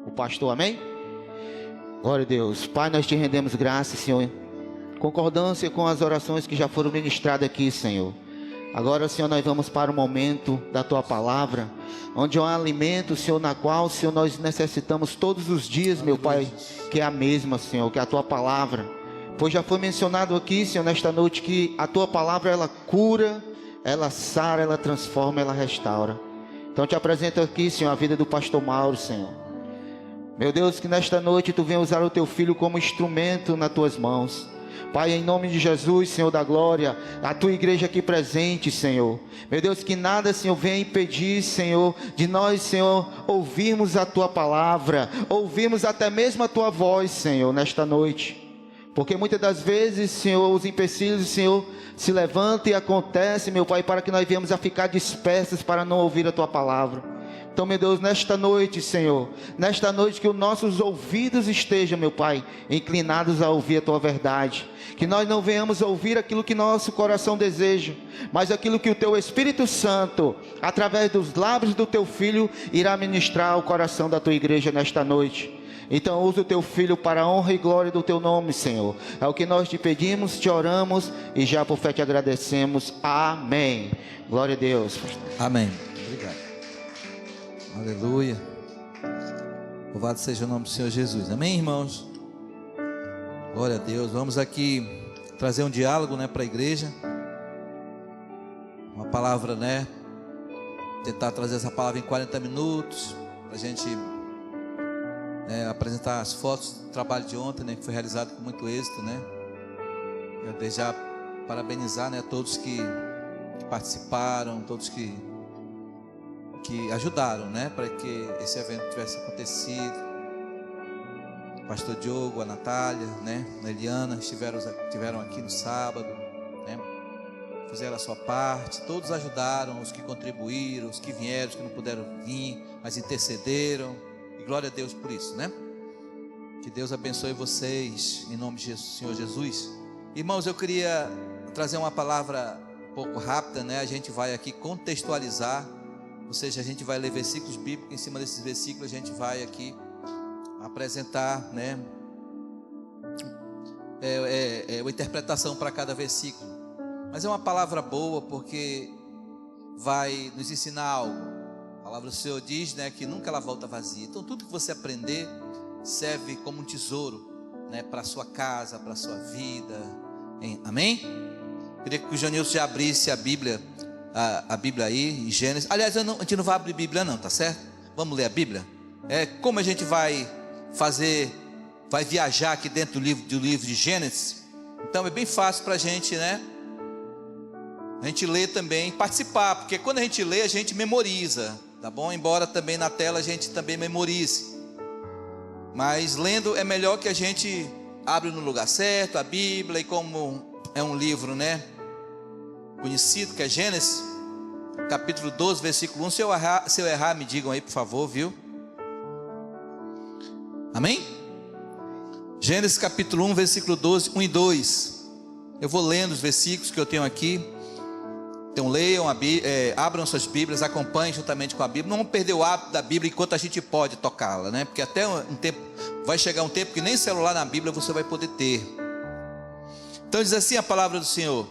o pastor, amém? Glória a Deus. Pai, nós te rendemos graças, Senhor, concordância com as orações que já foram ministradas aqui, Senhor. Agora, Senhor, nós vamos para o momento da Tua Palavra, onde é um alimento, Senhor, na qual, Senhor, nós necessitamos todos os dias, meu Pai, que é a mesma, Senhor, que é a Tua Palavra. Pois já foi mencionado aqui, Senhor, nesta noite, que a Tua Palavra, ela cura, ela sara, ela transforma, ela restaura. Então te apresento aqui, Senhor, a vida do pastor Mauro, Senhor. Meu Deus, que nesta noite Tu venha usar o Teu Filho como instrumento nas Tuas mãos. Pai, em nome de Jesus, Senhor da glória, a Tua igreja aqui presente, Senhor. Meu Deus, que nada, Senhor, venha impedir, Senhor, de nós, Senhor, ouvirmos a Tua palavra, ouvirmos até mesmo a Tua voz, Senhor, nesta noite. Porque muitas das vezes, Senhor, os empecilhos, Senhor, se levantam e acontecem, meu Pai, para que nós venhamos a ficar dispersos para não ouvir a Tua palavra. Então, meu Deus, nesta noite, Senhor, nesta noite que os nossos ouvidos estejam, meu Pai, inclinados a ouvir a Tua verdade. Que nós não venhamos ouvir aquilo que nosso coração deseja, mas aquilo que o Teu Espírito Santo, através dos lábios do Teu Filho, irá ministrar ao coração da Tua igreja nesta noite. Então usa o Teu Filho para a honra e glória do Teu nome, Senhor. É o que nós te pedimos, te oramos e já por fé te agradecemos. Amém. Glória a Deus, pastor. Amém. Obrigado. Aleluia. Louvado seja o nome do Senhor Jesus. Amém, irmãos? Glória a Deus. Vamos aqui trazer um diálogo, para a igreja. Uma palavra, tentar trazer essa palavra em 40 minutos. Para a gente apresentar as fotos do trabalho de ontem, que foi realizado com muito êxito, Eu desde já parabenizar, todos que participaram, todos que ajudaram, para que esse evento tivesse acontecido. O pastor Diogo, a Natália, a Eliana estiveram aqui no sábado, fizeram a sua parte. Todos ajudaram, os que contribuíram, os que vieram, os que não puderam vir, mas intercederam. E glória a Deus por isso, Que Deus abençoe vocês em nome de Senhor Jesus. Irmãos, eu queria trazer uma palavra um pouco rápida, A gente vai aqui contextualizar. Ou seja, a gente vai ler versículos bíblicos. Em cima desses versículos a gente vai aqui apresentar, uma interpretação para cada versículo. Mas é uma palavra boa porque vai nos ensinar algo. A palavra do Senhor diz, que nunca ela volta vazia. Então tudo que você aprender serve como um tesouro, para a sua casa, para a sua vida. Amém? Queria que o Janilson já abrisse a Bíblia. A Bíblia aí, em Gênesis. Aliás, a gente não vai abrir Bíblia não, tá certo? Vamos ler a Bíblia? Como a gente vai viajar aqui dentro do livro de Gênesis. Então é bem fácil para a gente, A gente ler também, participar. Porque quando a gente lê, a gente memoriza, tá bom? Embora também na tela a gente também memorize. Mas lendo é melhor que a gente abra no lugar certo, a Bíblia. E como é um livro, conhecido, que é Gênesis, capítulo 12, versículo 1. Se eu errar, me digam aí, por favor, viu? Amém? Gênesis capítulo 1, versículo 12, 1 e 2. Eu vou lendo os versículos que eu tenho aqui. Então leiam abram suas Bíblias, acompanhem juntamente com a Bíblia. Não vamos perder o hábito da Bíblia enquanto a gente pode tocá-la, Porque até um tempo, vai chegar um tempo que nem celular na Bíblia você vai poder ter. Então diz assim a palavra do Senhor: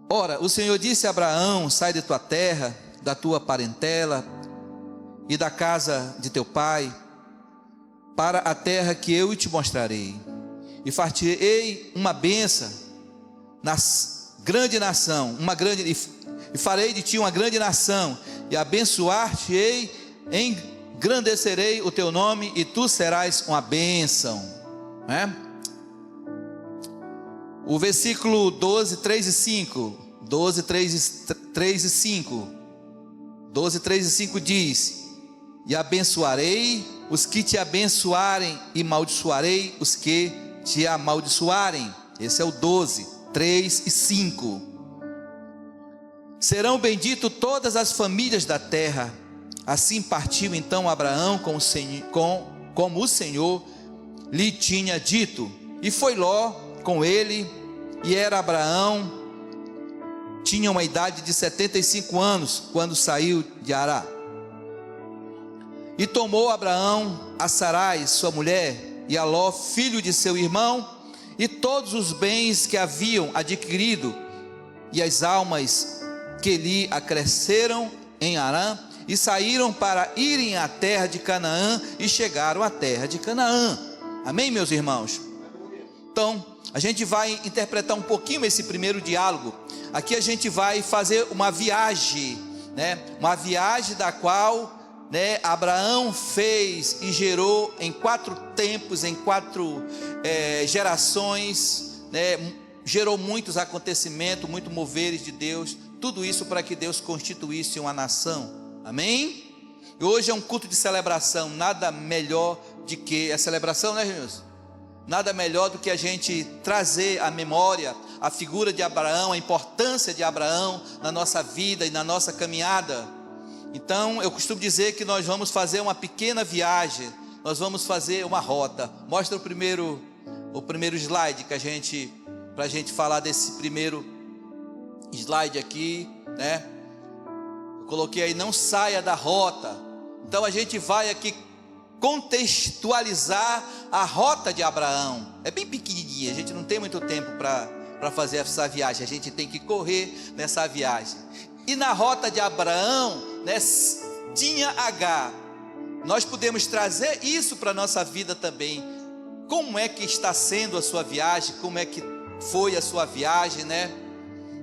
Ora, o Senhor disse a Abraão: sai de tua terra, da tua parentela e da casa de teu pai, para a terra que eu te mostrarei, e far-te-ei uma bênção, grande nação, e farei de ti uma grande nação, e abençoar-te-ei, engrandecerei o teu nome, e tu serás uma bênção. O versículo 12, 3 e 5. 12, 3 e 5. 12, 3 e 5 diz: E abençoarei os que te abençoarem, e maldiçoarei os que te amaldiçoarem. Esse é o 12, 3 e 5. Serão benditas todas as famílias da terra. Assim partiu então Abraão como o Senhor lhe tinha dito. E foi Ló com ele, e era Abraão, tinha uma idade de 75 anos, quando saiu de Ará. E tomou Abraão a Sarai, sua mulher, e a Ló, filho de seu irmão, e todos os bens que haviam adquirido, e as almas que lhe acresceram em Harã, e saíram para irem à terra de Canaã, e chegaram à terra de Canaã. Amém, meus irmãos? Então, a gente vai interpretar um pouquinho esse primeiro diálogo. Aqui a gente vai fazer uma viagem, né? Uma viagem da qual, né, Abraão fez e gerou em 4 tempos, em 4 gerações, né? Gerou muitos acontecimentos, muitos moveres de Deus. Tudo isso para que Deus constituísse uma nação. Amém? E hoje é um culto de celebração. Nada melhor do que a celebração, né, Jesus? Nada melhor do que a gente trazer à memória a figura de Abraão, a importância de Abraão na nossa vida e na nossa caminhada. Então eu costumo dizer que nós vamos fazer uma pequena viagem, nós vamos fazer uma rota. Mostra o primeiro slide que para a gente falar desse primeiro slide aqui, né? Eu coloquei aí, não saia da rota. Então a gente vai aqui contextualizar a rota de Abraão. É bem pequenininha, a gente não tem muito tempo para fazer essa viagem, a gente tem que correr nessa viagem. E na rota de Abraão, né, tinha Agar. Nós podemos trazer isso para a nossa vida também. Como é que está sendo a sua viagem? Como é que foi a sua viagem, né?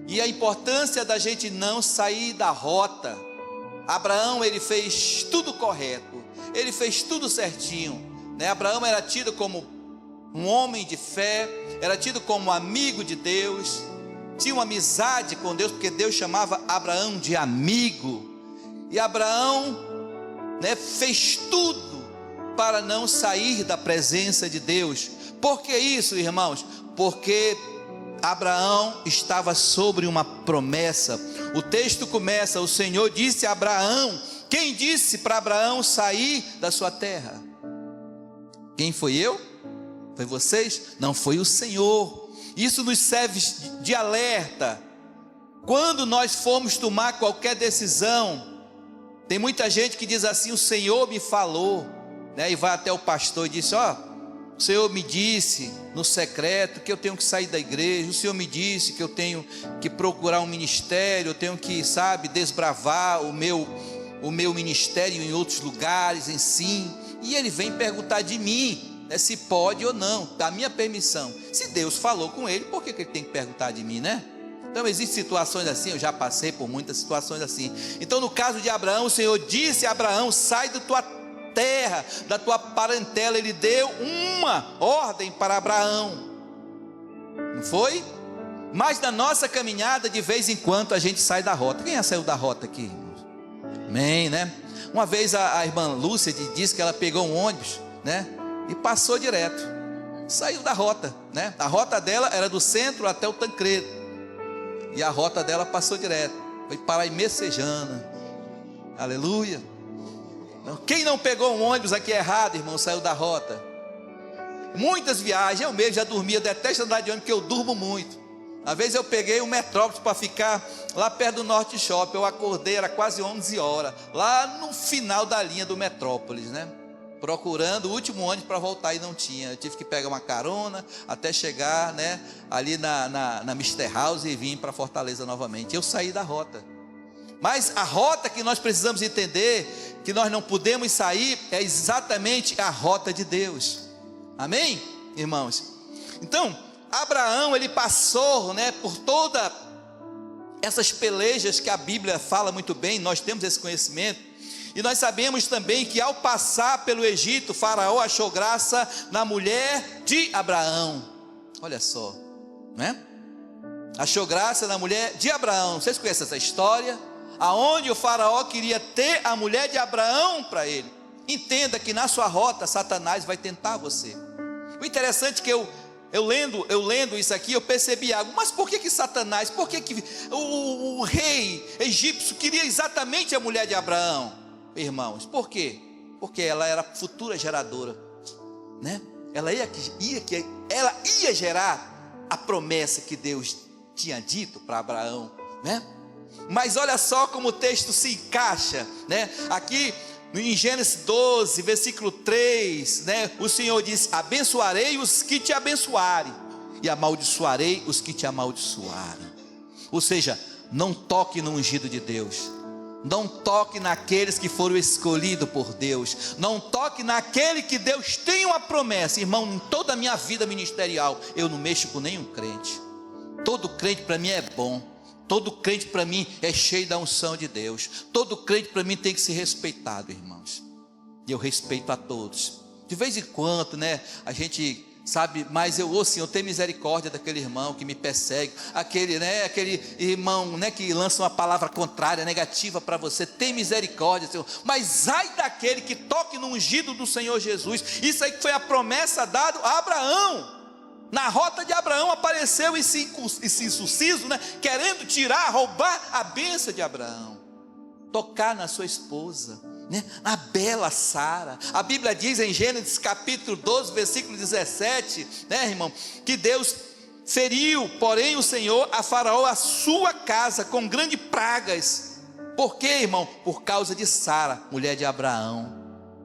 E a importância da gente não sair da rota. Abraão, ele fez tudo correto, ele fez tudo certinho, né? Abraão era tido como um homem de fé, era tido como amigo de Deus, tinha uma amizade com Deus, porque Deus chamava Abraão de amigo. E Abraão, né, fez tudo para não sair da presença de Deus. Por que isso, irmãos? Porque Abraão estava sobre uma promessa. O texto começa: o Senhor disse a Abraão. Quem disse para Abraão sair da sua terra? Quem foi eu? Foi vocês? Não, foi o Senhor. Isso nos serve de alerta. Quando nós formos tomar qualquer decisão, tem muita gente que diz assim: o Senhor me falou, né? E vai até o pastor e diz: ó, o Senhor me disse no secreto que eu tenho que sair da igreja. O Senhor me disse que eu tenho que procurar um ministério, eu tenho que, desbravar o meu ministério em outros lugares, sim. E ele vem perguntar de mim, né, se pode ou não, da minha permissão. Se Deus falou com ele, por que ele tem que perguntar de mim, né? Então existem situações assim, eu já passei por muitas situações assim. Então no caso de Abraão, o Senhor disse a Abraão: sai da tua terra, da tua parentela. Ele deu uma ordem para Abraão, não foi? Mas na nossa caminhada, de vez em quando a gente sai da rota. Quem já saiu da rota aqui, irmãos? Amém, né? Uma vez a irmã Lúcia disse que ela pegou um ônibus, né, e passou direto, saiu da rota, né? A rota dela era do centro até o Tancredo, e a rota dela passou direto, foi parar em Messejana. Aleluia. Quem não pegou um ônibus aqui errado, irmão, saiu da rota. Muitas viagens, eu mesmo já dormia, eu detesto andar de ônibus, porque eu durmo muito. Uma vez eu peguei o Metrópolis para ficar lá perto do Norte Shopping. Eu acordei, era quase 11 horas, lá no final da linha do Metrópolis, né? Procurando o último ônibus para voltar, e não tinha. Eu tive que pegar uma carona até chegar, né, ali na Mr. House e vir para Fortaleza novamente. Eu saí da rota. Mas a rota que nós precisamos entender, que nós não podemos sair, é exatamente a rota de Deus. Amém, irmãos? Então, Abraão, ele passou, né, por toda essas pelejas que a Bíblia fala muito bem. Nós temos esse conhecimento. E nós sabemos também que ao passar pelo Egito, Faraó achou graça na mulher de Abraão. Olha só, né? Achou graça na mulher de Abraão. Vocês conhecem essa história? Aonde o Faraó queria ter a mulher de Abraão para ele. Entenda que na sua rota, Satanás vai tentar você. O interessante é que eu lendo isso aqui, eu percebi algo. Mas por que Satanás, por que o rei egípcio queria exatamente a mulher de Abraão? Irmãos, por quê? Porque ela era futura geradora, né? Ela ia gerar a promessa que Deus tinha dito para Abraão, né? Mas olha só como o texto se encaixa, né? Aqui Em Gênesis 12, versículo 3, né, o Senhor diz: abençoarei os que te abençoarem, e amaldiçoarei os que te amaldiçoarem. Ou seja, não toque no ungido de Deus, não toque naqueles que foram escolhidos por Deus, não toque naquele que Deus tem uma promessa. Irmão, em toda a minha vida ministerial, eu não mexo com nenhum crente. Todo crente para mim é bom, todo crente para mim é cheio da unção de Deus, todo crente para mim tem que ser respeitado, irmãos, e eu respeito a todos. De vez em quando, né, a gente sabe, mas eu ouço, Senhor, tem misericórdia daquele irmão que me persegue, aquele irmão, né, que lança uma palavra contrária, negativa para você, tem misericórdia, Senhor, mas ai daquele que toque no ungido do Senhor Jesus. Isso aí que foi a promessa dada a Abraão. Na rota de Abraão apareceu esse incircunciso, né, querendo tirar, roubar a bênção de Abraão, tocar na sua esposa, né, na bela Sara. A Bíblia diz em Gênesis capítulo 12, versículo 17, né, irmão, que Deus feriu, porém, o Senhor a Faraó, a sua casa, com grandes pragas. Por quê, irmão? Por causa de Sara, mulher de Abraão,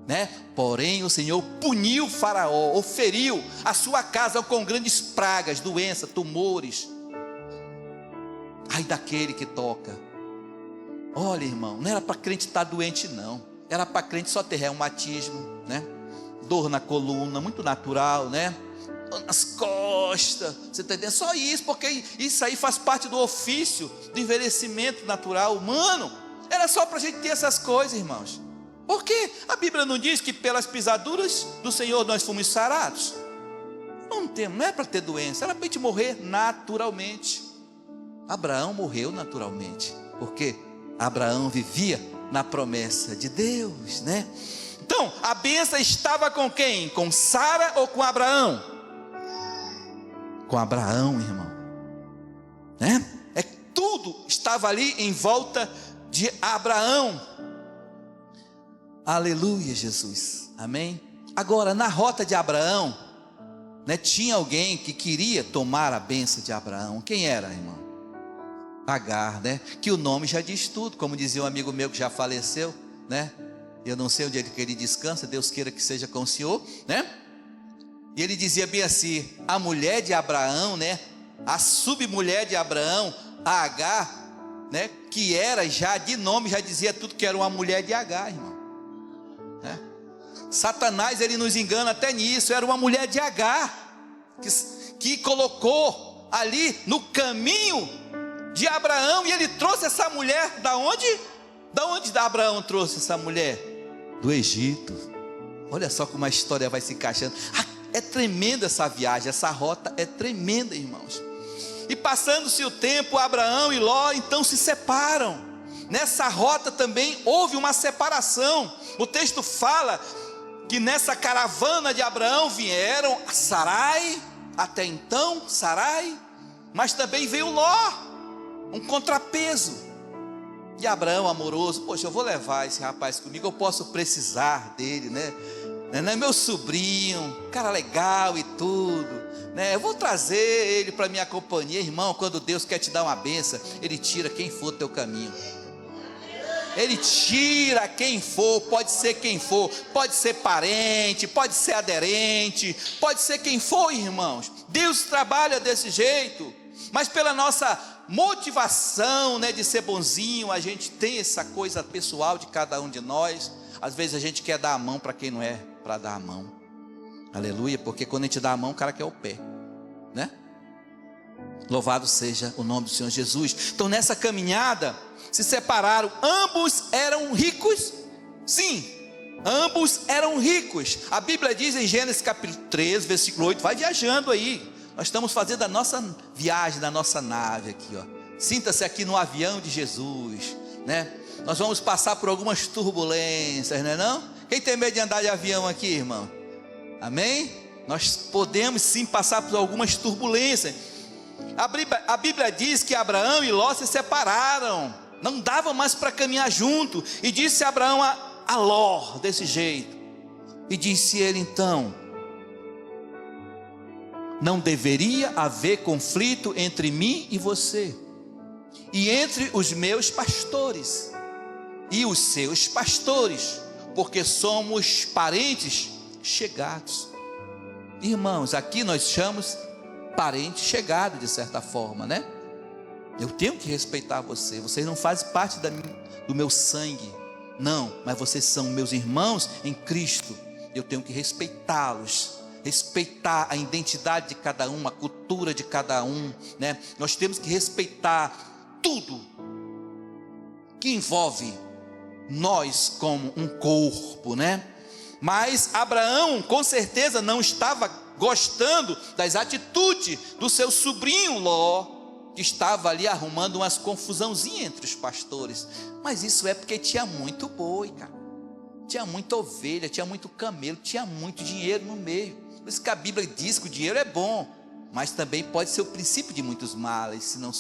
né? Porém o Senhor puniu Faraó, ou feriu a sua casa com grandes pragas, doenças, tumores. Ai daquele que toca. Olha, irmão, não era para crente estar doente, não. Era para crente só ter reumatismo, né? Dor na coluna, muito natural, né? Dor nas costas, você está entendendo? Só isso, porque isso aí faz parte do ofício do envelhecimento natural humano. Era só para a gente ter essas coisas, irmãos. Porque a Bíblia não diz que pelas pisaduras do Senhor nós fomos sarados? Não é para ter doença, era para a gente morrer naturalmente. Abraão morreu naturalmente, porque Abraão vivia na promessa de Deus, né? Então, a bênção estava com quem? Com Sara ou com Abraão? Com Abraão, irmão, né? Tudo estava ali em volta de Abraão. Aleluia, Jesus, amém? Agora, na rota de Abraão, né, tinha alguém que queria tomar a bênção de Abraão. Quem era, irmão? Agar, né? Que o nome já diz tudo, como dizia um amigo meu que já faleceu, né? Eu não sei onde ele descansa, Deus queira que seja com o Senhor, né? E ele dizia bem assim: a mulher de Abraão, né? A submulher de Abraão, a Agar, né? Que era já de nome, já dizia tudo que era uma mulher de Agar, irmão. Satanás, ele nos engana até nisso. Era uma mulher de Agar que colocou ali no caminho de Abraão, e ele trouxe essa mulher da onde? Da onde Abraão trouxe essa mulher? Do Egito. Olha só como a história vai se encaixando. É tremenda essa viagem, essa rota é tremenda, irmãos. E passando-se o tempo, Abraão e Ló então se separam. Nessa rota também houve uma separação. O texto fala que nessa caravana de Abraão vieram a Sarai, até então Sarai, mas também veio Ló, um contrapeso. E Abraão, amoroso, poxa, eu vou levar esse rapaz comigo, eu posso precisar dele, né? Não é meu sobrinho, cara legal e tudo, né? Eu vou trazer ele para minha companhia. Irmão, quando Deus quer te dar uma bênção, Ele tira quem for do teu caminho. Ele tira quem for, pode ser quem for, pode ser parente, pode ser aderente, pode ser quem for, irmãos. Deus trabalha desse jeito, mas pela nossa motivação, né, de ser bonzinho, a gente tem essa coisa pessoal de cada um de nós. Às vezes a gente quer dar a mão para quem não é para dar a mão. Aleluia, porque quando a gente dá a mão, o cara quer o pé, né? Louvado seja o nome do Senhor Jesus. Então nessa caminhada se separaram. Ambos eram ricos. Sim, ambos eram ricos. A Bíblia diz em Gênesis capítulo 13, versículo 8. Vai viajando aí. Nós estamos fazendo a nossa viagem da nossa nave aqui, ó. Sinta-se aqui no avião de Jesus, né? Nós vamos passar por algumas turbulências, não é não? Quem tem medo de andar de avião aqui, irmão? Amém? Nós podemos sim passar por algumas turbulências. A Bíblia diz que Abraão e Ló se separaram, não dava mais para caminhar junto. E disse Abraão a Ló desse jeito, e disse ele então: não deveria haver conflito entre mim e você, e entre os meus pastores e os seus pastores. porque somos parentes chegados. Irmãos, aqui nós chamamos parente chegado, de certa forma, né? Eu tenho que respeitar vocês não fazem parte do meu sangue, não, mas vocês são meus irmãos em Cristo. Eu tenho que respeitá-los, respeitar a identidade de cada um, a cultura de cada um, né? Nós temos que respeitar tudo que envolve nós como um corpo, né? Mas Abraão com certeza não estava gostando das atitudes do seu sobrinho Ló, que estava ali arrumando umas confusãozinhas entre os pastores. Mas isso é porque tinha muito boi, cara, tinha muita ovelha, tinha muito camelo, tinha muito dinheiro no meio. Por isso que a Bíblia diz que o dinheiro é bom, mas também pode ser o princípio de muitos males, se não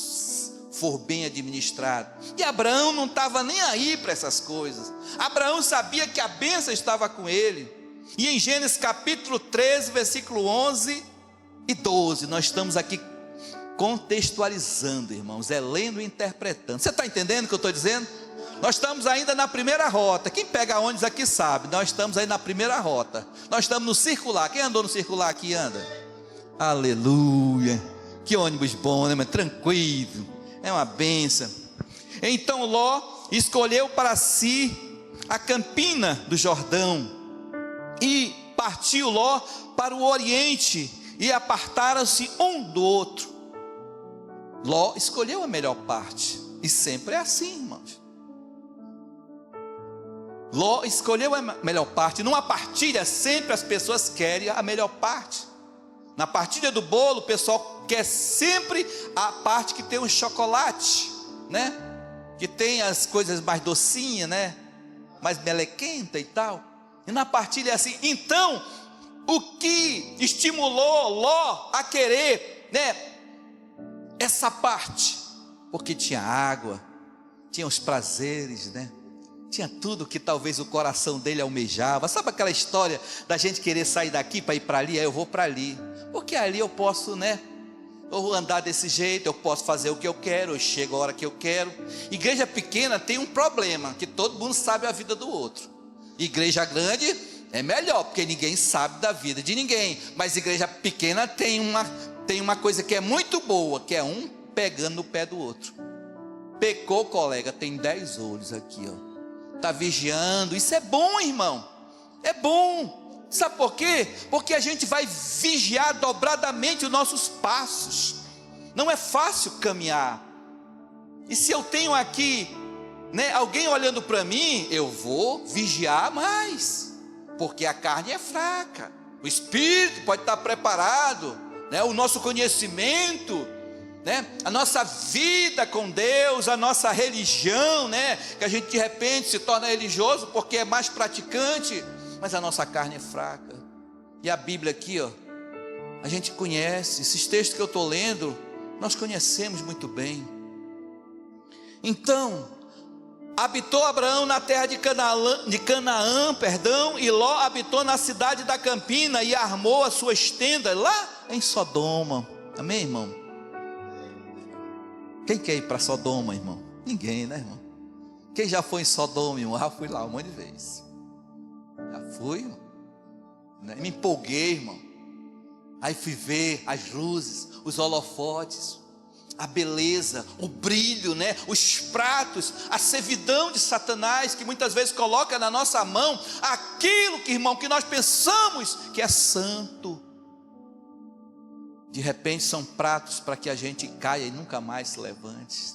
for bem administrado. E Abraão não estava nem aí para essas coisas. Abraão sabia que a bênção estava com ele. E em Gênesis capítulo 13, versículo 11 e 12, nós estamos aqui contextualizando, irmãos, lendo e interpretando. Você está entendendo o que eu estou dizendo? Nós estamos ainda na primeira rota. Quem pega ônibus aqui sabe, nós estamos aí na primeira rota. Nós estamos no circular. Quem andou no circular aqui anda? Aleluia! Que ônibus bom, né? Mas tranquilo, é uma bênção. Então Ló escolheu para si a campina do Jordão, e partiu Ló para o oriente, e apartaram-se um do outro. Ló escolheu a melhor parte, e sempre é assim, irmãos. Ló escolheu a melhor parte. Numa partilha sempre as pessoas querem a melhor parte. Na partilha do bolo, o pessoal quer sempre a parte que tem o chocolate, né? Que tem as coisas mais docinhas, né? Mais melequenta e tal. E na partilha é assim. Então, o que estimulou Ló a querer, né, essa parte? Porque tinha água, tinha os prazeres, né? Tinha tudo que talvez o coração dele almejava. Sabe aquela história da gente querer sair daqui para ir para ali? Aí eu vou para ali, porque ali eu posso, né, eu vou andar desse jeito, eu posso fazer o que eu quero, eu chego a hora que eu quero. Igreja pequena tem um problema, que todo mundo sabe a vida do outro. Igreja grande é melhor, porque ninguém sabe da vida de ninguém. Mas igreja pequena tem uma coisa que é muito boa, que é um pegando no pé do outro. Pecou, colega, tem 10 olhos aqui, ó. Está vigiando. Isso é bom, irmão, é bom. Sabe por quê? Porque a gente vai vigiar dobradamente os nossos passos. Não é fácil caminhar. E se eu tenho aqui, né, alguém olhando para mim, eu vou vigiar mais, porque a carne é fraca, o espírito pode estar preparado, né, o nosso conhecimento, né, a nossa vida com Deus, a nossa religião, né, que a gente de repente se torna religioso porque é mais praticante, mas a nossa carne é fraca. E a Bíblia aqui, ó, a gente conhece, esses textos que eu estou lendo, nós conhecemos muito bem. Então, habitou Abraão na terra de Canaã, e Ló habitou na cidade da Campina, e armou as suas tendas lá em Sodoma. Amém, irmão? Quem quer ir para Sodoma, irmão? Ninguém, né, irmão? Quem já foi em Sodoma, irmão? Já fui lá um monte de vezes. Já fui, irmão, né? Me empolguei, irmão. Aí fui ver as luzes, os holofotes, a beleza, o brilho, né? Os pratos, a servidão de Satanás, que muitas vezes coloca na nossa mão aquilo que, irmão, que nós pensamos que é santo. De repente são pratos para que a gente caia e nunca mais se levante.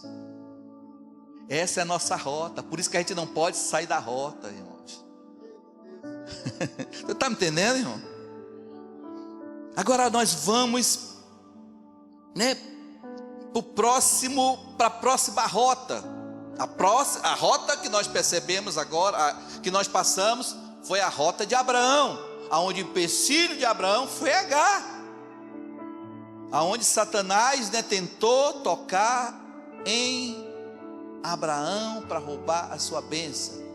Essa é a nossa rota. Por isso que a gente não pode sair da rota, irmãos. Você está me entendendo, irmão? Agora nós vamos, né, para a próxima rota. A rota que nós percebemos agora, que nós passamos, foi a rota de Abraão, aonde o empecilho de Abraão foi Agar, aonde Satanás, né, tentou tocar em Abraão para roubar a sua bênção.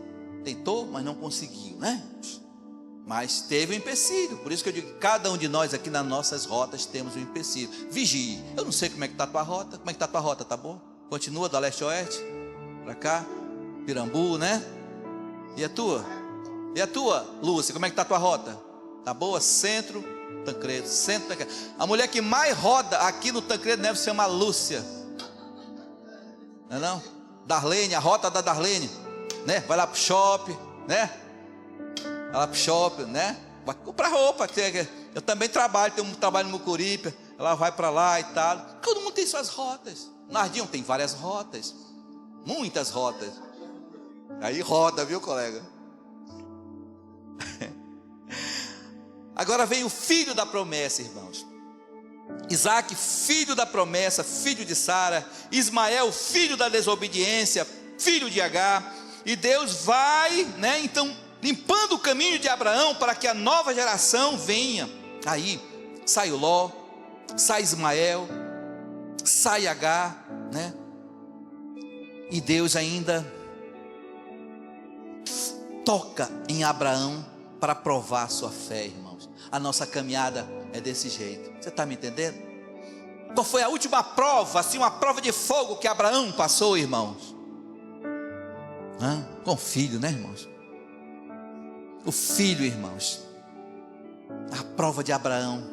Tentou, mas não conseguiu, né? Mas teve um empecilho. Por isso que eu digo que cada um de nós aqui nas nossas rotas temos um empecilho. Vigie. Eu não sei como é que está a tua rota. Como é que está a tua rota, tá bom? Continua da leste a oeste? Para cá? Pirambu, né? E a tua? E a tua, Lúcia, como é que está a tua rota? Tá boa? Centro, Tancredo, centro, Tancredo. A mulher que mais roda aqui no Tancredo deve se chamar Lúcia. Não é não? Darlene, a rota da Darlene, né? Vai lá pro shopping, né? Vai lá pro shopping, né? Vai comprar roupa. Eu também trabalho, tenho um trabalho no Mucuripe. Ela vai para lá e tal. Todo mundo tem suas rotas. Nardinho tem várias rotas, muitas rotas. Aí roda, viu, colega? Agora vem o filho da promessa, irmãos. Isaac, filho da promessa, filho de Sara. Ismael, filho da desobediência, filho de Agar. E Deus vai, né, então, limpando o caminho de Abraão para que a nova geração venha. Aí sai o Ló, sai Ismael, sai Agar, né? E Deus ainda toca em Abraão para provar a sua fé, irmãos. A nossa caminhada é desse jeito. Você está me entendendo? Qual foi a última prova, assim, uma prova de fogo que Abraão passou, irmãos? Com o filho, né, irmãos? O filho, irmãos. A prova de Abraão.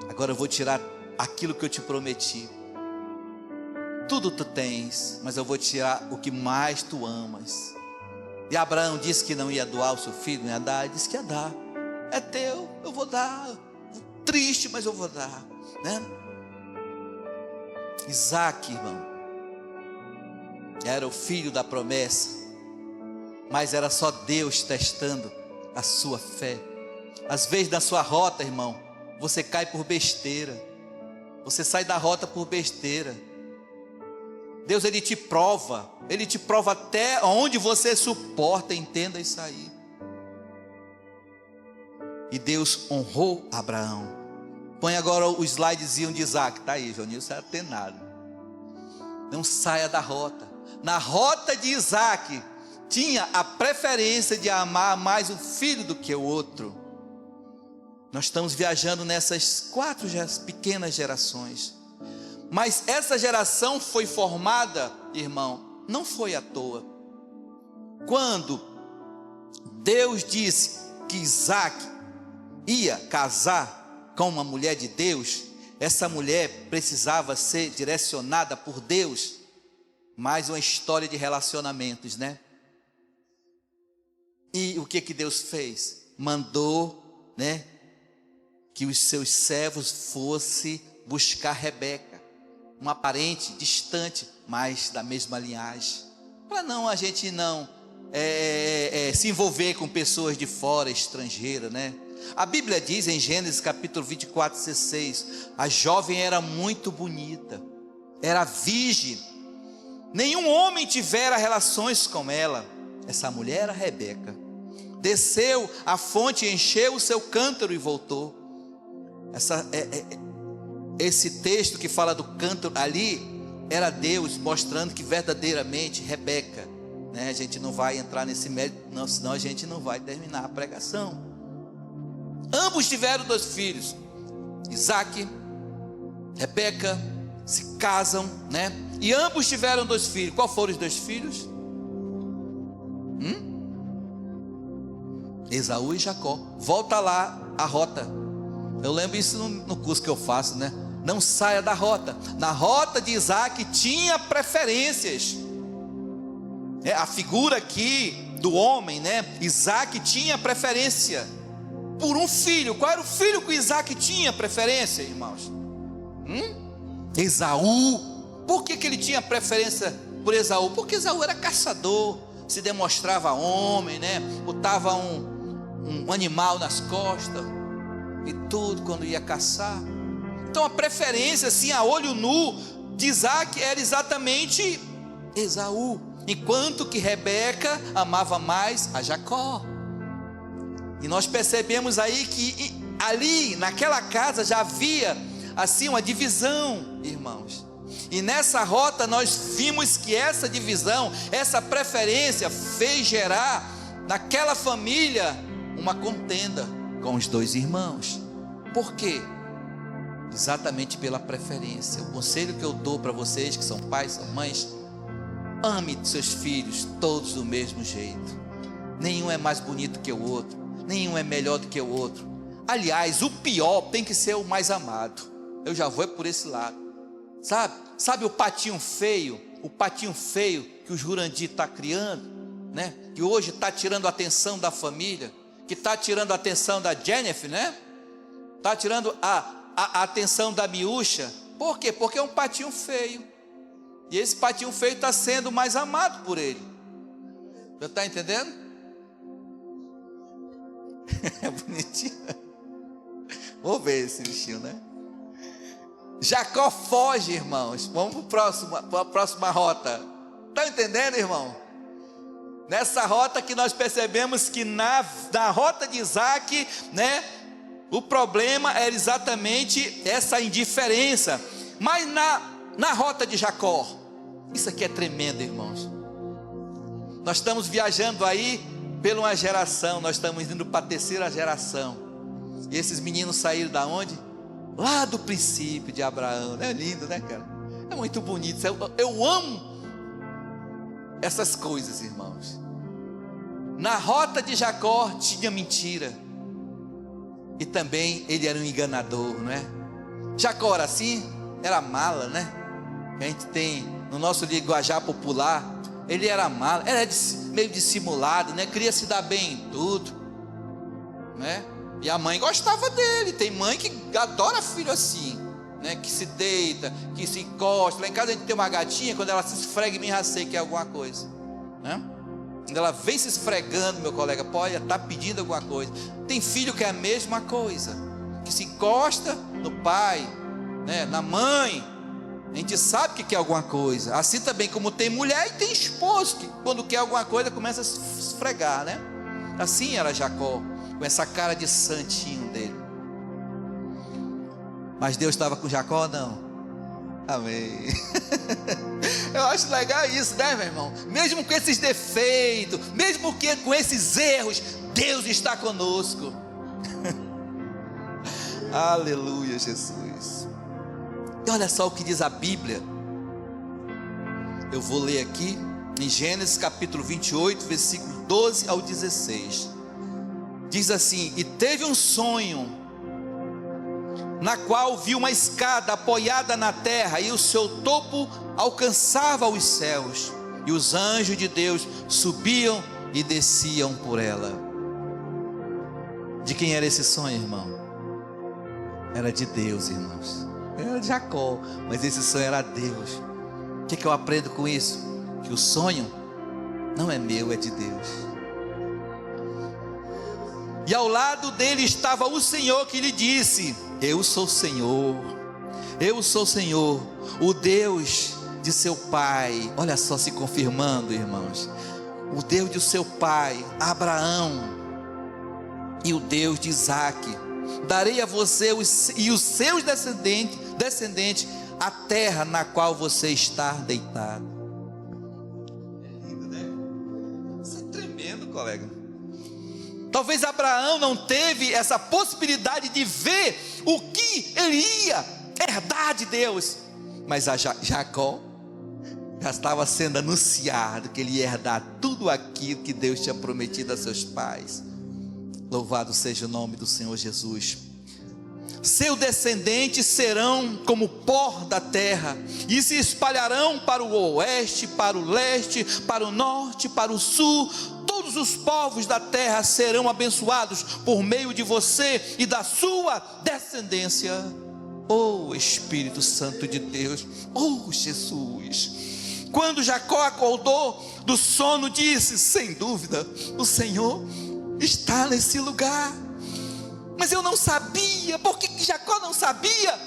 Agora eu vou tirar aquilo que eu te prometi. Tudo tu tens, mas eu vou tirar o que mais tu amas. E Abraão disse que não ia doar o seu filho, não ia dar. Ele disse que ia dar. É teu, eu vou dar. Triste, mas eu vou dar, né? Isaac, irmão, era o filho da promessa, mas era só Deus testando a sua fé. Às vezes na sua rota, irmão, você cai por besteira. Você sai da rota por besteira. Deus, Ele te prova até onde você suporta, entenda isso aí. E Deus honrou Abraão. Põe agora o slidezinho de Isaac. Está aí, Joninho, você não tem nada. Não saia da rota. Na rota de Isaac, tinha a preferência de amar mais o filho do que o outro. Nós estamos viajando nessas 4 pequenas gerações. Mas essa geração foi formada, irmão, não foi à toa. Quando Deus disse que Isaac ia casar com uma mulher de Deus, essa mulher precisava ser direcionada por Deus. Mais uma história de relacionamentos, né? E o que Deus fez? Mandou, né, que os seus servos fossem buscar Rebeca, uma parente distante, mas da mesma linhagem, para não a gente não se envolver com pessoas de fora, estrangeiras, né? A Bíblia diz em Gênesis capítulo 24, 16, a jovem era muito bonita, era virgem, nenhum homem tivera relações com ela. Essa mulher era Rebeca. Desceu à fonte, encheu o seu cântaro e voltou. Esse texto que fala do cântaro ali, era Deus mostrando que verdadeiramente Rebeca, né? A gente não vai entrar nesse mérito, não, senão a gente não vai terminar a pregação. Ambos tiveram 2 filhos, Isaac, Rebeca, se casam, né? E ambos tiveram 2 filhos. Qual foram os 2 filhos? Esaú e Jacó. Volta lá a rota. Eu lembro isso no curso que eu faço, né? Não saia da rota. Na rota de Isaac tinha preferências. A figura aqui do homem, né? Isaac tinha preferência por um filho. Qual era o filho que Isaac tinha preferência, irmãos? Esaú. Por que ele tinha preferência por Esaú? Porque Esaú era caçador, se demonstrava homem, né? Botava um animal nas costas e tudo quando ia caçar. Então a preferência, assim, a olho nu de Isaac era exatamente Esaú, enquanto que Rebeca amava mais a Jacó. E nós percebemos aí que ali naquela casa já havia assim uma divisão, irmãos. E nessa rota nós vimos que essa divisão, essa preferência fez gerar naquela família uma contenda com os 2 irmãos. Por quê? Exatamente pela preferência. O conselho que eu dou para vocês que são pais, são mães: ame seus filhos todos do mesmo jeito. Nenhum é mais bonito que o outro, nenhum é melhor do que o outro. Aliás, o pior tem que ser o mais amado. Eu já vou por esse lado. Sabe o patinho feio? O patinho feio que o Jurandir está criando, né? Que hoje está tirando a atenção da família, que está tirando a atenção da Jennifer, né? Está tirando a atenção da Miúcha. Por quê? Porque é um patinho feio. E esse patinho feio está sendo mais amado por ele. Já está entendendo? É bonitinho. Vou ver esse bichinho, né? Jacó foge, irmãos. Vamos para a próxima rota. Está entendendo, irmão? Nessa rota que nós percebemos que na rota de Isaac, né? O problema era exatamente essa indiferença. Mas na rota de Jacó, isso aqui é tremendo, irmãos. Nós estamos viajando aí pela uma geração, nós estamos indo para a terceira geração. E esses meninos saíram da onde? Lá do princípio de Abraão. É lindo, né, cara? É muito bonito. Eu amo essas coisas, irmãos. Na rota de Jacó tinha mentira. E também ele era um enganador, não é? Jacó era assim, era mala, né? A gente tem no nosso linguajar popular, ele era mala, era meio dissimulado, né? Queria se dar bem em tudo, né? E a mãe gostava dele. Tem mãe que adora filho assim, né? Que se deita, que se encosta. Lá em casa a gente tem uma gatinha, quando ela se esfrega em mim, já sei que é alguma coisa, né? Quando ela vem se esfregando, meu colega, pode estar pedindo alguma coisa. Tem filho que é a mesma coisa, que se encosta no pai, né? Na mãe. A gente sabe que quer alguma coisa. Assim também como tem mulher e tem esposo, que quando quer alguma coisa começa a se esfregar, né? Assim era Jacó, com essa cara de santinho dele. Mas Deus estava com Jacó, não? Amém. Eu acho legal isso, né, meu irmão? Mesmo com esses defeitos, mesmo que com esses erros, Deus está conosco. Aleluia, Jesus. E olha só o que diz a Bíblia. Eu vou ler aqui em Gênesis capítulo 28, versículo 12 ao 16. Diz assim: e teve um sonho, na qual viu uma escada apoiada na terra, e o seu topo alcançava os céus, e os anjos de Deus subiam e desciam por ela. De quem era esse sonho, irmão? Era de Deus, irmãos. Era de Jacó, mas esse sonho era Deus. O que eu aprendo com isso? Que o sonho não é meu, é de Deus. E ao lado dele estava o Senhor, que lhe disse: eu sou o Senhor, eu sou o Senhor, o Deus de seu pai. Olha só, se confirmando, irmãos. O Deus de seu pai Abraão e o Deus de Isaac. Darei a você e os seus descendentes a terra na qual você está deitado. É lindo, né? Isso é tremendo, colega. Talvez Abraão não teve essa possibilidade de ver o que ele ia herdar de Deus, mas a Jacó já estava sendo anunciado que ele ia herdar tudo aquilo que Deus tinha prometido a seus pais. Louvado seja o nome do Senhor Jesus. Seus descendentes serão como pó da terra, e se espalharão para o oeste, para o leste, para o norte, para o sul. Todos os povos da terra serão abençoados por meio de você e da sua descendência. Oh Espírito Santo de Deus, oh Jesus. Quando Jacó acordou do sono, disse: sem dúvida, o Senhor está nesse lugar. Mas eu não sabia. Por que Jacó não sabia?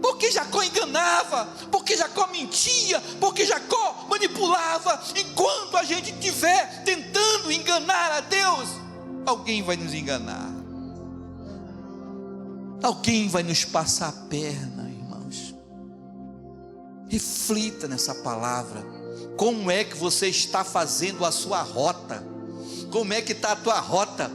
Porque Jacó enganava, porque Jacó mentia, porque Jacó manipulava. Enquanto a gente estiver tentando enganar a Deus, alguém vai nos enganar, alguém vai nos passar a perna, irmãos. Reflita nessa palavra. Como é que você está fazendo a sua rota? Como é que está a tua rota?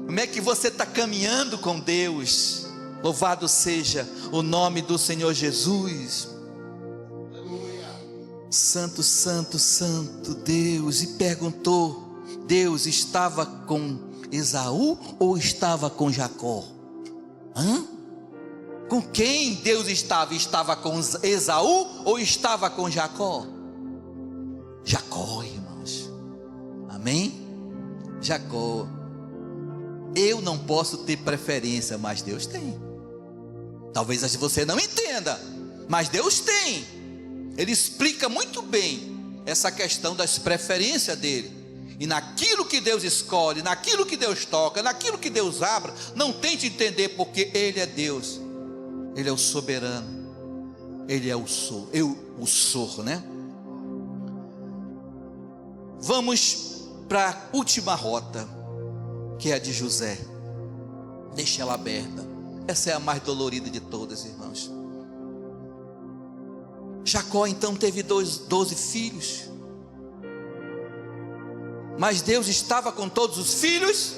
Como é que você está caminhando com Deus? Louvado seja o nome do Senhor Jesus. Aleluia. Santo, santo, santo Deus. E perguntou: Deus estava com Esaú ou estava com Jacó? Com quem Deus estava? Estava com Esaú ou estava com Jacó? Jacó, irmãos. Amém? Jacó. Eu não posso ter preferência, mas Deus tem. Talvez você não entenda, mas Deus tem. Ele explica muito bem essa questão das preferências dele. E naquilo que Deus escolhe, naquilo que Deus toca, naquilo que Deus abre, não tente entender, porque Ele é Deus. Ele é o soberano. Ele é o sou. O sou, né? Vamos para a última rota, que é a de José. Deixa ela aberta. Essa é a mais dolorida de todas, irmãos. Jacó então teve 12 filhos. Mas Deus estava com todos os filhos.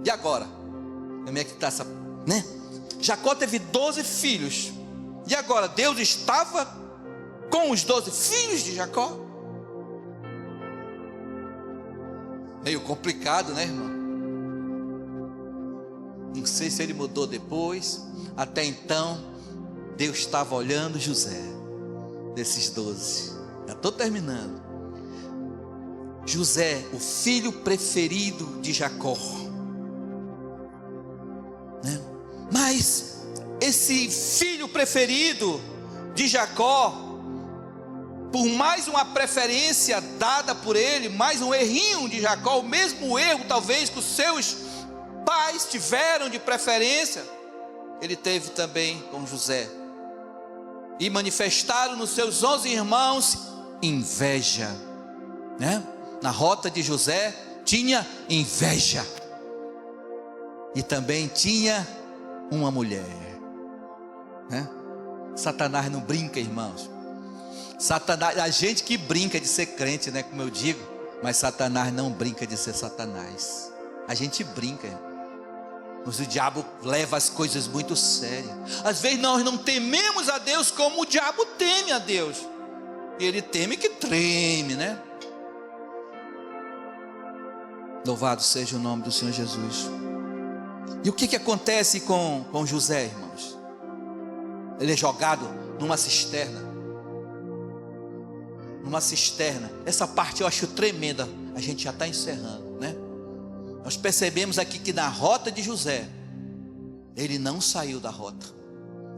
E agora? Como é que está essa, né? Jacó teve 12 filhos. E agora Deus estava com os 12 filhos de Jacó? Meio complicado, né, irmão? Não sei se ele mudou depois. Até então Deus estava olhando José, desses 12. Já estou terminando. José, o filho preferido de Jacó, né? Mas esse filho preferido de Jacó, por mais uma preferência dada por ele, mais um errinho de Jacó, o mesmo erro talvez que os seus pais tiveram de preferência, ele teve também com José. E manifestaram nos seus 11 irmãos inveja, né? Na rota de José tinha inveja. E também tinha uma mulher, né? Satanás não brinca, irmãos. Satanás, a gente que brinca de ser crente, né, como eu digo, mas Satanás não brinca de ser Satanás. A gente brinca, mas o diabo leva as coisas muito sérias. Às vezes nós não tememos a Deus como o diabo teme a Deus. E ele teme que treme, né? Louvado seja o nome do Senhor Jesus. E o que acontece com José, irmãos? Ele é jogado numa cisterna. Numa cisterna. Essa parte eu acho tremenda. A gente já está encerrando, né? Nós percebemos aqui que na rota de José, ele não saiu da rota.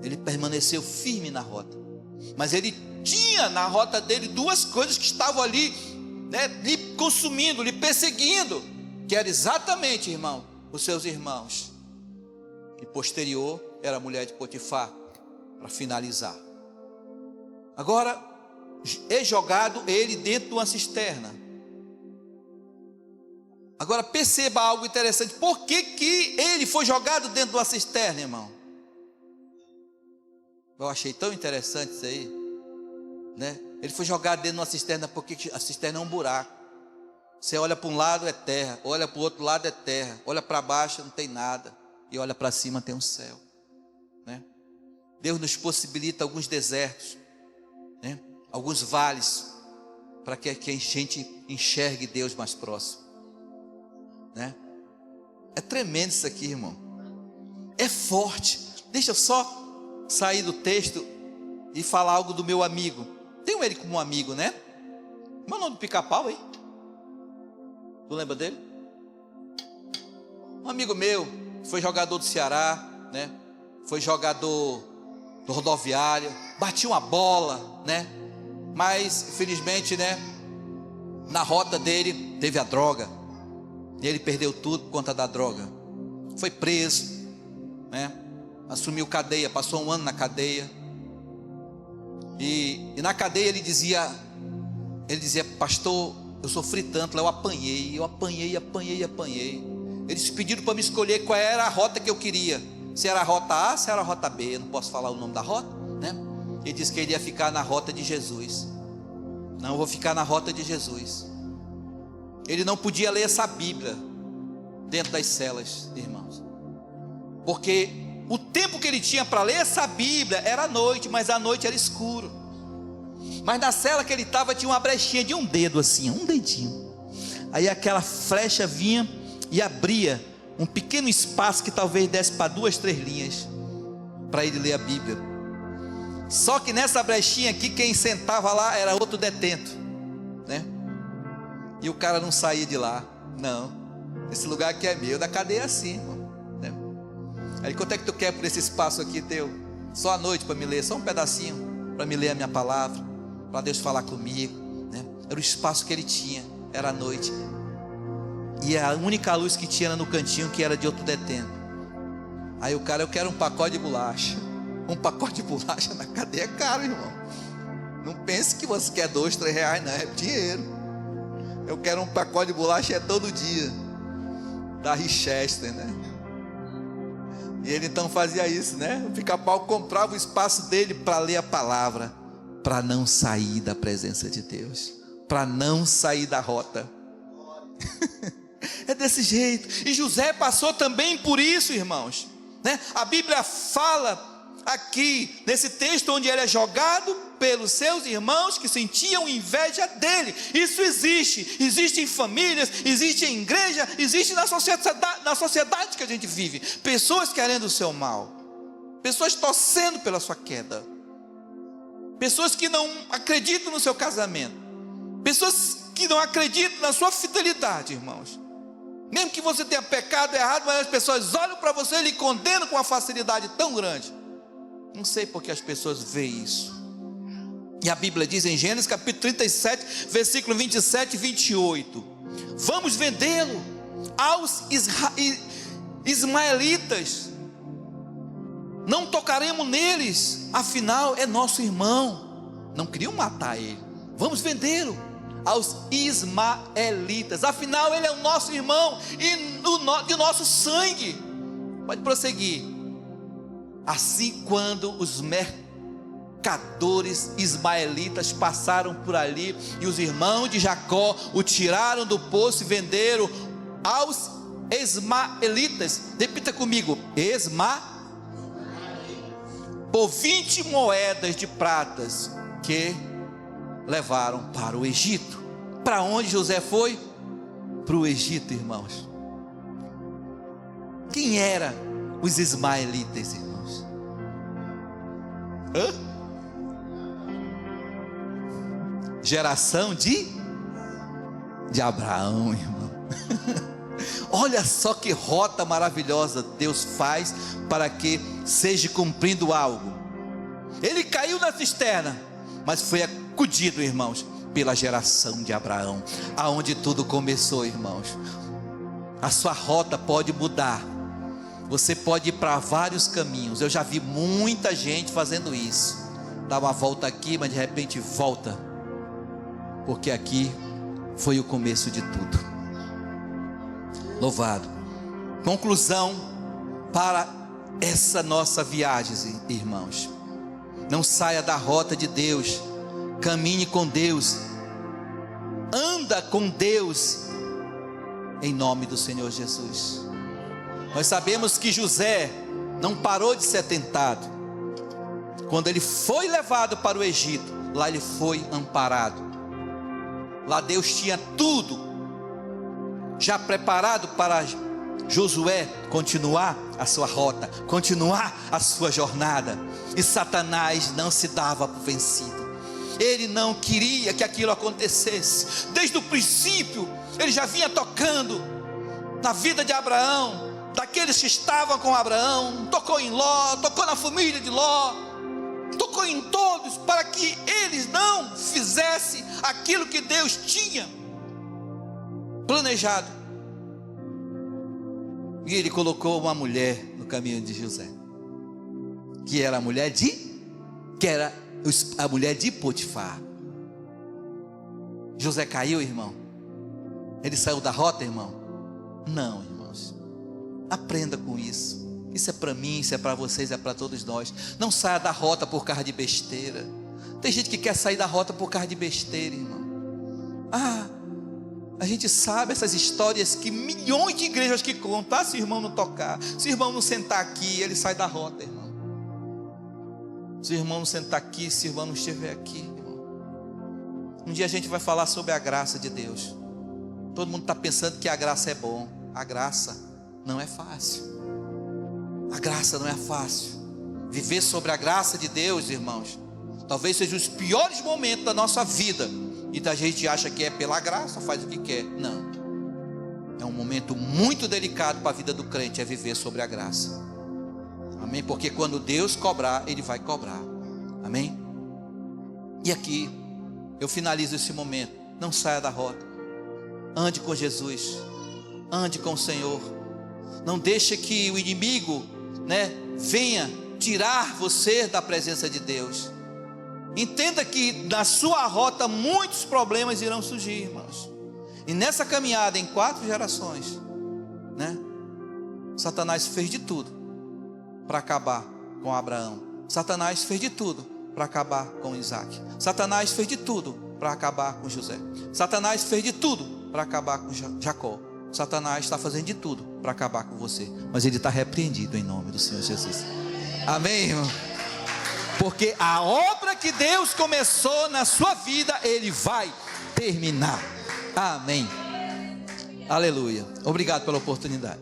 Ele permaneceu firme na rota. Mas ele tinha na rota dele duas coisas que estavam ali, né, lhe consumindo, lhe perseguindo, que era exatamente, irmão, os seus irmãos. E posterior era a mulher de Potifar, para finalizar. Agora é jogado ele dentro de uma cisterna. Agora perceba algo interessante. Por que ele foi jogado dentro de uma cisterna, irmão? Eu achei tão interessante isso aí, né? Ele foi jogado dentro de uma cisterna porque a cisterna é um buraco. Você olha para um lado é terra, olha para o outro lado é terra, olha para baixo não tem nada, e olha para cima tem um céu, né? Deus nos possibilita alguns desertos, né? Alguns vales, para que a gente enxergue Deus mais próximo, né? É tremendo isso aqui, irmão. É forte. Deixa eu só sair do texto e falar algo do meu amigo. Tenho ele como um amigo, né? Como é o nome do Pica-Pau aí? Tu lembra dele? Um amigo meu, foi jogador do Ceará, né? Foi jogador do Rodoviário, batia uma bola, né? Mas infelizmente, né, na rota dele teve a droga. E ele perdeu tudo por conta da droga. Foi preso, né? Assumiu cadeia, passou um ano na cadeia. E na cadeia ele dizia, pastor, eu sofri tanto, eu apanhei. Eles pediram para me escolher qual era a rota que eu queria. Se era a rota A, se era a rota B. Eu não posso falar o nome da rota, né? Ele disse que ele ia ficar na rota de Jesus. Não, eu vou ficar na rota de Jesus. Ele não podia ler essa Bíblia dentro das celas, irmãos, porque o tempo que ele tinha para ler essa Bíblia era à noite, mas à noite era escuro. Mas na cela que ele estava tinha uma brechinha de um dedo assim, um dedinho. Aí aquela flecha vinha e abria um pequeno espaço que talvez desse para 2, 3 linhas, para ele ler a Bíblia. Só que nessa brechinha aqui, quem sentava lá era outro detento, né? E o cara não saía de lá. Não, esse lugar aqui é meu, da cadeia assim, irmão, né? Aí quanto é que tu quer por esse espaço aqui teu? Só à noite para me ler, só um pedacinho para me ler a minha palavra, para Deus falar comigo, né? Era o espaço que ele tinha, era a noite. E a única luz que tinha era no cantinho, que era de outro detento. Aí o cara: eu quero um pacote de bolacha. Um pacote de bolacha na cadeia é caro, irmão. Não pense que você quer 2, 3 reais, não, é dinheiro. Eu quero um pacote de bolacha, é todo dia, da Richester, né? E ele então fazia isso, né? O Pica-Pau comprava o espaço dele para ler a palavra, para não sair da presença de Deus, para não sair da rota. É desse jeito. E José passou também por isso, irmãos, né? A Bíblia fala aqui nesse texto onde ele é jogado pelos seus irmãos que sentiam inveja dele. Isso existe em famílias, existe em igreja, existe na sociedade que a gente vive. Pessoas querendo o seu mal, pessoas torcendo pela sua queda, pessoas que não acreditam no seu casamento, pessoas que não acreditam na sua fidelidade, irmãos. Mesmo que você tenha pecado errado, mas as pessoas olham para você e lhe condenam com uma facilidade tão grande. Não sei porque as pessoas veem isso. E a Bíblia diz em Gênesis capítulo 37, versículo 27 e 28: vamos vendê-lo aos ismaelitas, não tocaremos neles, afinal é nosso irmão. Não queriam matar ele. Vamos vendê-lo aos ismaelitas, afinal ele é o nosso irmão e de nosso sangue. Pode prosseguir. Assim, quando os mercadores ismaelitas passaram por ali, e os irmãos de Jacó o tiraram do poço e venderam aos ismaelitas. Repita comigo: por 20 moedas de pratas, que levaram para o Egito. Para onde José foi? Para o Egito, irmãos. Quem eram os ismaelitas, irmãos? Geração de Abraão, irmão. Olha só que rota maravilhosa Deus faz para que seja cumprindo algo. Ele caiu na cisterna, mas foi acudido, irmãos, pela geração de Abraão, aonde tudo começou, irmãos. A sua rota pode mudar. Você pode ir para vários caminhos. Eu já vi muita gente fazendo isso. Dá uma volta aqui, mas de repente volta, porque aqui foi o começo de tudo. Louvado. Conclusão para essa nossa viagem, irmãos: não saia da rota de Deus. Caminhe com Deus, anda com Deus, em nome do Senhor Jesus. Nós sabemos que José não parou de ser tentado. Quando ele foi levado para o Egito, lá ele foi amparado. Lá Deus tinha tudo já preparado para Josué continuar a sua rota, continuar a sua jornada. E Satanás não se dava por vencido. Ele não queria que aquilo acontecesse. Desde o princípio, ele já vinha tocando na vida de Abraão, daqueles que estavam com Abraão. Tocou em Ló, tocou na família de Ló, tocou em todos, para que eles não fizessem aquilo que Deus tinha planejado. E ele colocou uma mulher no caminho de José, que era a mulher de Potifar. José caiu, irmão? Ele saiu da rota, irmão? Não, irmãos. Aprenda com isso. Isso é para mim, isso é para vocês, é para todos nós. Não saia da rota por causa de besteira. Tem gente que quer sair da rota por causa de besteira, irmão. A gente sabe essas histórias que milhões de igrejas que contam. Se o irmão não tocar, se o irmão não sentar aqui, ele sai da rota, irmão. Se o irmão não sentar aqui, se o irmão não estiver aqui, irmão. Um dia a gente vai falar sobre a graça de Deus. Todo mundo está pensando que a graça é bom. A graça não é fácil. A graça não é fácil. Viver sobre a graça de Deus, irmãos, talvez seja os piores momentos da nossa vida. E a gente acha que é pela graça, faz o que quer. Não. É um momento muito delicado para a vida do crente, é viver sobre a graça. Amém? Porque quando Deus cobrar, Ele vai cobrar. Amém? E aqui, eu finalizo esse momento. Não saia da rota. Ande com Jesus. Ande com o Senhor. Não deixe que o inimigo, venha tirar você da presença de Deus. Entenda que na sua rota muitos problemas irão surgir, irmãos. E nessa caminhada em 4 gerações, Satanás fez de tudo para acabar com Abraão. Satanás fez de tudo para acabar com Isaac. Satanás fez de tudo para acabar com José. Satanás fez de tudo para acabar com Jacó. Satanás está fazendo de tudo para acabar com você, mas ele está repreendido em nome do Senhor Jesus. Amém, irmão? Porque a obra que Deus começou na sua vida, Ele vai terminar. Amém. Aleluia. Obrigado pela oportunidade.